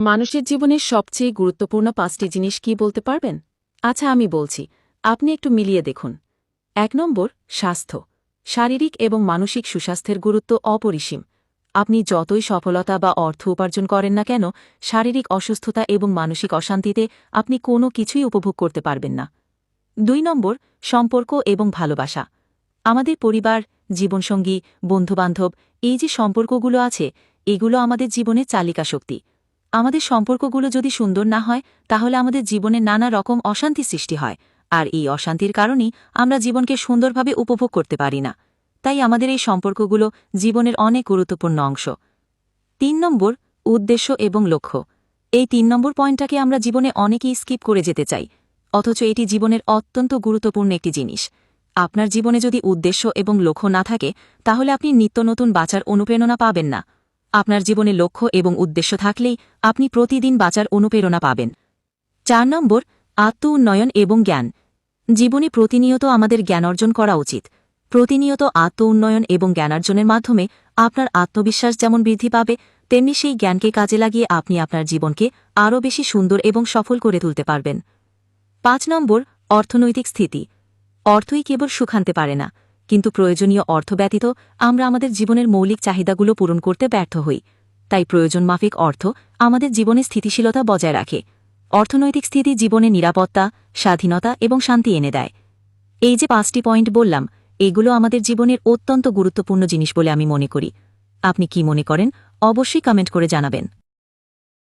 মানুষের জীবনের সবচেয়ে গুরুত্বপূর্ণ ৫টি জিনিস কি বলতে পারবেন? আচ্ছা, আমি বলছি, আপনি একটু মিলিয়ে দেখুন। ১ নম্বর, স্বাস্থ্য। শারীরিক এবং মানসিক সুস্বাস্থ্যের গুরুত্ব অপরিসীম। আপনি যতই সফলতা বা অর্থ উপার্জন করেন না কেন, শারীরিক অসুস্থতা এবং মানসিক অশান্তিতে আপনি কোনো কিছুই উপভোগ করতে পারবেন না। ২ নম্বর, সম্পর্ক এবং ভালোবাসা। আমাদের পরিবার, জীবনসঙ্গী, বন্ধুবান্ধব, এই যে সম্পর্কগুলো আছে, এগুলো আমাদের জীবনের চালিকা শক্তি। আমাদের সম্পর্কগুলো যদি সুন্দর না হয়, তাহলে আমাদের জীবনে নানা রকম অশান্তি সৃষ্টি হয়, আর এই অশান্তির কারণেই আমরা জীবনকে সুন্দরভাবে উপভোগ করতে পারি না। তাই আমাদের এই সম্পর্কগুলো জীবনের অনেক গুরুত্বপূর্ণ অংশ। ৩ নম্বর, উদ্দেশ্য এবং লক্ষ্য। এই ৩ নম্বর পয়েন্টটাকে আমরা জীবনে অনেকেই স্কিপ করে যেতে চাই, অথচ এটি জীবনের অত্যন্ত গুরুত্বপূর্ণ একটি জিনিস। আপনার জীবনে যদি উদ্দেশ্য এবং লক্ষ্য না থাকে, তাহলে আপনি নিত্য নতুন বাঁচার অনুপ্রেরণা পাবেন না। আপনার জীবনে লক্ষ্য এবং উদ্দেশ্য থাকলেই আপনি প্রতিদিন বাঁচার অনুপ্রেরণা পাবেন। ৪ নম্বর, আত্ম উন্নয়ন এবং জ্ঞান। জীবনে প্রতিনিয়ত আমাদের জ্ঞান অর্জন করা উচিত। প্রতিনিয়ত আত্ম উন্নয়ন এবং জ্ঞানার্জনের মাধ্যমে আপনার আত্মবিশ্বাস যেমন বৃদ্ধি পাবে, তেমনি সেই জ্ঞানকে কাজে লাগিয়ে আপনি আপনার জীবনকে আরও বেশি সুন্দর এবং সফল করে তুলতে পারবেন। ৫ নম্বর, অর্থনৈতিক স্থিতি। অর্থই কেবল সুখ আনতে পারে না, কিন্তু প্রয়োজনীয় অর্থ ব্যতীত আমরা আমাদের জীবনের মৌলিক চাহিদাগুলো পূরণ করতে ব্যর্থ হই। তাই প্রয়োজন মাফিক অর্থ আমাদের জীবনে স্থিতিশীলতা বজায় রাখে। অর্থনৈতিক স্থিতি জীবনে নিরাপত্তা, স্বাধীনতা এবং শান্তি এনে দেয়। এই যে ৫টি পয়েন্ট বললাম, এগুলো আমাদের জীবনের অত্যন্ত গুরুত্বপূর্ণ জিনিস বলে আমি মনে করি। আপনি কি মনে করেন? অবশ্যই কমেন্ট করে জানাবেন।